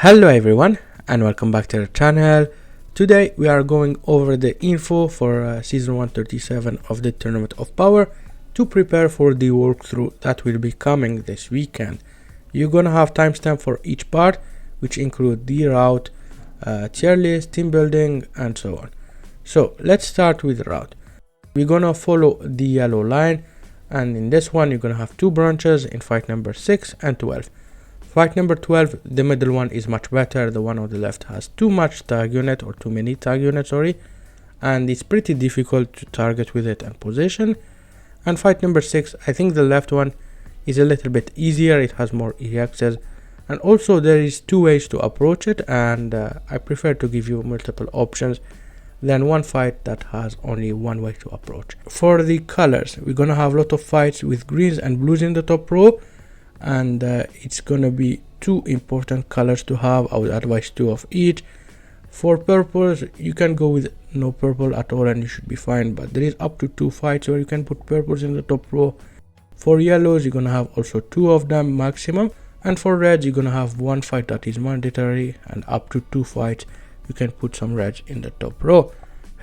Hello everyone and welcome back to the channel. Today we are going over the info for season 137 of the Tournament of Power to prepare for the walkthrough that will be coming this weekend. You're gonna have timestamp for each part, which include the route, tier list, team building, and so on. So let's start with the route. We're gonna follow the yellow line, and in this one you're gonna have two branches in fight number 6 and 12. Fight number 12, the middle one is much better. The one on the left has too much tag unit, or too many tag units, and it's pretty difficult to target with it and position. And fight number 6, I think the left one is a little bit easier. It has more EXs, and also there is two ways to approach it, and I prefer to give you multiple options than one fight that has only one way to approach. For the colors, we're gonna have a lot of fights with greens and blues in the top row, and it's gonna be two important colors to have. I would advise two of each. For purples, you can go with no purple at all and you should be fine, but there is up to two fights where you can put purples in the top row. For yellows, you're gonna have also two of them maximum, and for reds you're gonna have one fight that is mandatory, and up to two fights you can put some reds in the top row.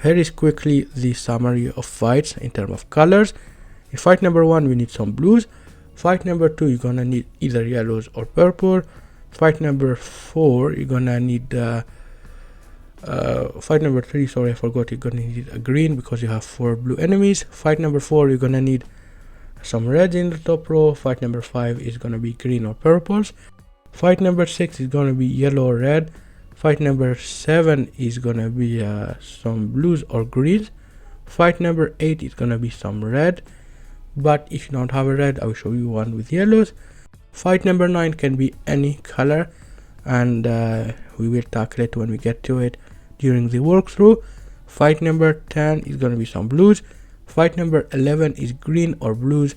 Here is quickly the summary of fights in terms of colors. In fight number 1 we need some blues. Fight number 2 you're gonna need either yellows or purple. Fight number 4 you're gonna need fight number 3, sorry I forgot, you're gonna need a green because you have 4 blue enemies. Fight number 4 you're gonna need some reds in the top row. Fight number 5 is gonna be green or purples. Fight number 6 is gonna be yellow or red. Fight number 7 is gonna be some blues or greens. Fight number 8 is gonna be some red, but if you don't have a red, I will show you one with yellows. Fight number 9 can be any color, and we will tackle it when we get to it during the walkthrough. Fight number 10 is gonna be some blues. Fight number 11 is green or blues,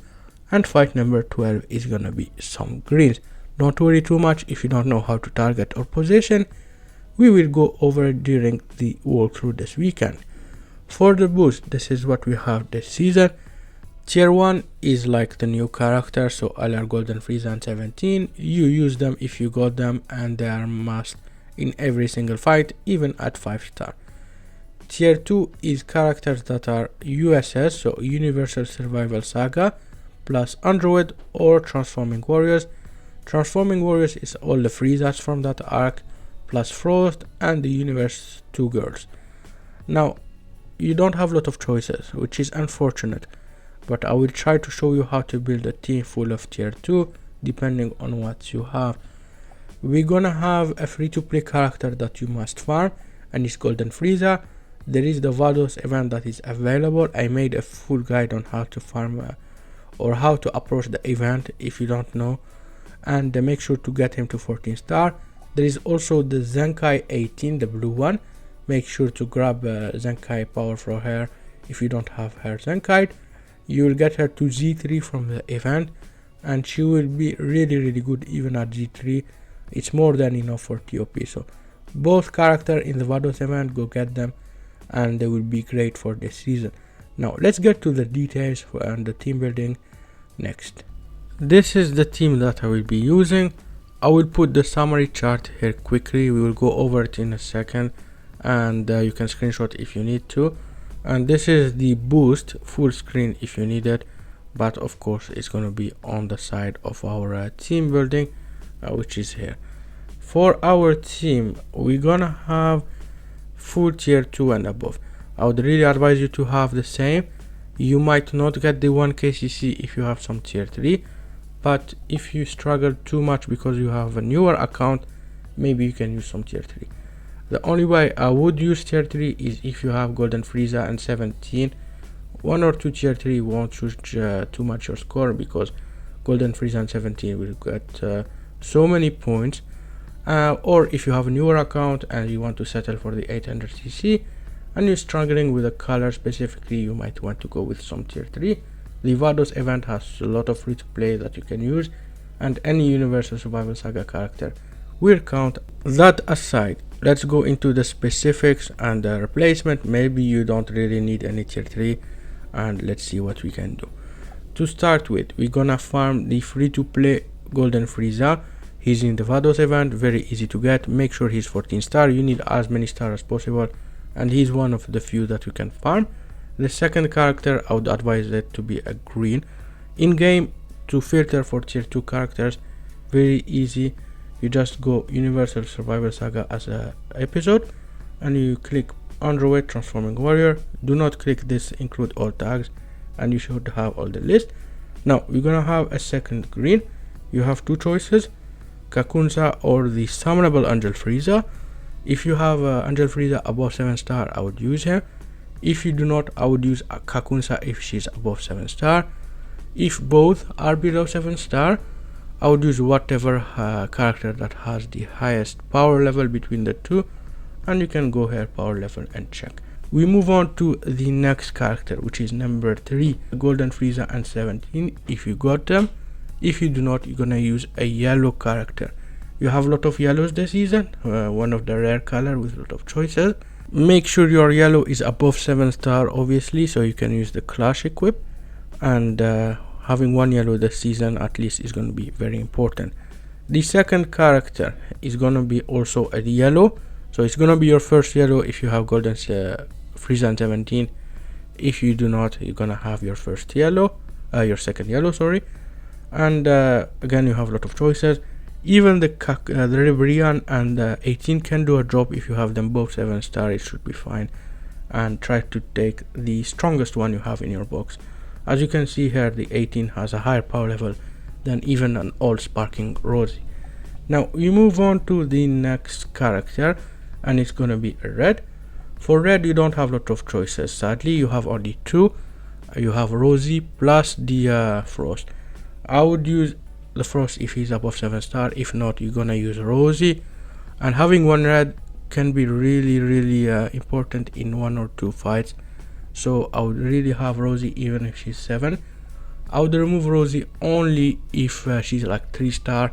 and fight number 12 is gonna be some greens. Don't worry too much if you don't know how to target or position. We will go over it during the walkthrough this weekend. For the boost, this is what we have this season. Tier 1 is like the new character, so LR Golden Frieza and 17. You use them if you got them, and they are must in every single fight, even at 5-star. Tier 2 is characters that are USS, so Universal Survival Saga, plus Android or Transforming Warriors. Transforming Warriors is all the Friezas from that arc, plus Frost and the Universe 2 girls. Now, you don't have a lot of choices, which is unfortunate, but I will try to show you how to build a team full of tier 2 depending on what you have. We're gonna have a free to play character that you must farm, and it's Golden Frieza. There is the Vados event that is available. I made a full guide on how to farm or how to approach the event if you don't know, and make sure to get him to 14-star. There is also the Zenkai 18, the blue one. Make sure to grab Zenkai power from her if you don't have her Zenkai. You will get her to Z3 from the event, and she will be really good even at Z3. It's more than enough for TOP. So both characters in the Vados event, go get them, and they will be great for this season. Now let's get to the details and the team building next. This is the team that I will be using. I will put the summary chart here quickly. We will go over it in a second, and you can screenshot if you need to. And this is the boost full screen if you need it, but of course it's going to be on the side of our team building, which is here. For our team, we're gonna have full tier 2 and above. I would really advise you to have the same. You might not get the 1 KCC if you have some tier 3, but if you struggle too much because you have a newer account, maybe you can use some tier 3. The only way I would use tier 3 is if you have Golden Frieza and 17. 1 or 2 tier 3 won't change too much your score, because Golden Frieza and 17 will get so many points. Or if you have a newer account and you want to settle for the 800cc and you're struggling with a color specifically, you might want to go with some tier 3. The Vados event has a lot of free to play that you can use, and any Universal Survival Saga character will count. That aside, let's go into the specifics and the replacement. Maybe you don't really need any tier 3, and let's see what we can do. To start with, we're gonna farm the free to play Golden Frieza. He's in the Vados event, very easy to get. Make sure he's 14 star. You need as many stars as possible, and he's one of the few that you can farm. The second character, I would advise it to be a green. In game, to filter for tier 2 characters, very easy. You just go Universal Survival Saga as a episode, and you click Underweight Transforming Warrior. Do not click this include all tags, and you should have all the list. Now we're gonna have a second green. You have two choices, Kakunsa or the summonable Angel Frieza. If you have Angel Frieza above 7 star, I would use him. If you do not, I would use Kakunsa if she's above 7 star. If both are below 7 star, I would use whatever character that has the highest power level between the two, and you can go here power level and check. We move on to the next character, which is number 3, Golden Frieza and 17 if you got them. If you do not, you're gonna use a yellow character. You have a lot of yellows this season, one of the rare color with a lot of choices. Make sure your yellow is above 7 star obviously, so you can use the Clash equip, and having one yellow this season at least is going to be very important. The second character is going to be also a yellow, so it's going to be your first yellow if you have Golden Frieza and 17. If you do not, you're going to have your first yellow, your second yellow, sorry. And again, you have a lot of choices. Even the Ribrian and 18 can do a job. If you have them both 7 star, it should be fine. And try to take the strongest one you have in your box. As you can see here, the 18 has a higher power level than even an old Sparking Rosie. Now we move on to the next character, and it's gonna be a red. For red, you don't have a lot of choices. Sadly, you have only 2. You have Rosie plus the Frost. I would use the Frost if he's above 7 star. If not, you're gonna use Rosie. And having one red can be really important in 1 or 2 fights. So I would really have Rosie even if she's 7. I would remove Rosie only if she's like 3 star.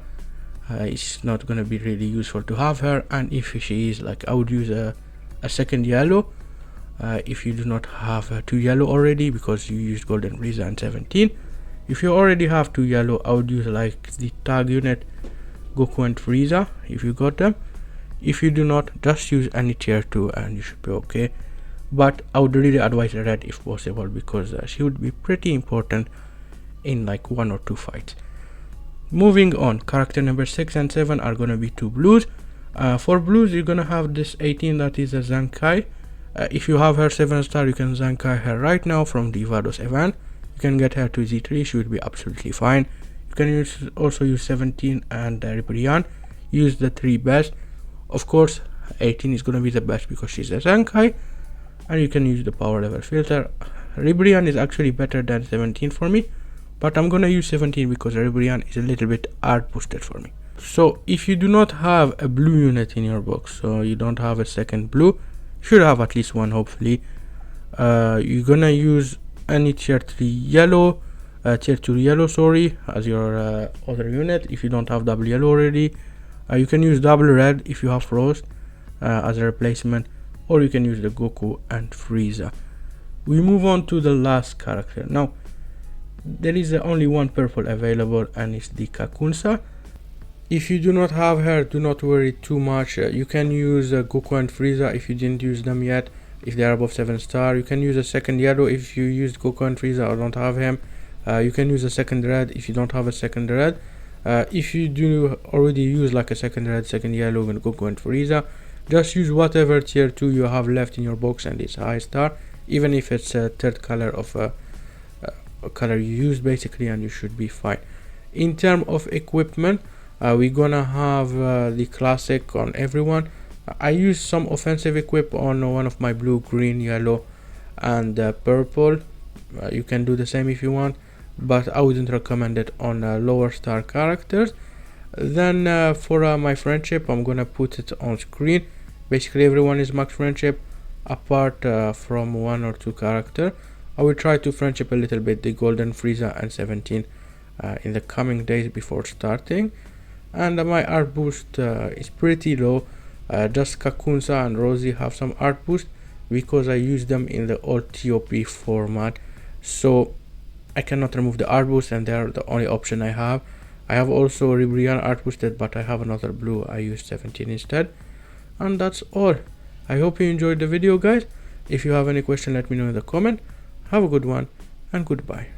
It's not gonna be really useful to have her. And if she is like, I would use a second yellow if you do not have 2 yellow already, because you used Golden Frieza and 17. If you already have 2 yellow, I would use like the tag unit Goku and Frieza if you got them. If you do not, just use any tier 2 and you should be okay. But I would really advise red if possible, because she would be pretty important in like 1 or 2 fights. Moving on, character number 6 and 7 are gonna be 2 blues. For blues, you're gonna have this 18 that is a Zankai. If you have her 7 star, you can Zankai her right now from the Vados event. You can get her to Z3, she would be absolutely fine. You can also use 17 and Ribrian. Use the 3 best. Of course, 18 is gonna be the best because she's a Zankai. And you can use the power level filter. Ribrian is actually better than 17 for me, but I'm gonna use 17 because Ribrian is a little bit art boosted for me. So if you do not have a blue unit in your box, so you don't have a second blue, you should have at least one hopefully. You're gonna use any tier 3 yellow, tier 2 yellow sorry, as your other unit. If you don't have double yellow already, you can use double red if you have Frost as a replacement, or you can use the Goku and Frieza. We move on to the last character. Now there is only one purple available, and it's the Kakunsa. If you do not have her, do not worry too much. You can use Goku and Frieza if you didn't use them yet, if they are above 7 star. You can use a second yellow if you used Goku and Frieza or don't have him. You can use a second red if you don't have a second red. If you do already use like a second red, second yellow and Goku and Frieza, just use whatever tier 2 you have left in your box and it's high star, even if it's a third color of a color you used basically, and you should be fine. In terms of equipment, we're gonna have the classic on everyone. I use some offensive equip on one of my blue, green, yellow and purple. You can do the same if you want, but I wouldn't recommend it on lower star characters. Then for my friendship, I'm gonna put it on screen. Basically everyone is max friendship apart from 1 or 2 character. I will try to friendship a little bit the Golden Frieza and 17 in the coming days before starting. And my art boost is pretty low. Just Kakunsa and Rosie have some art boost because I use them in the old TOP format, so I cannot remove the art boost and they are the only option I have. I have also Ribrianne art boosted, but I have another blue. I used 17 instead. And that's all. I hope you enjoyed the video, guys. If you have any question, let me know in the comment. Have a good one and goodbye.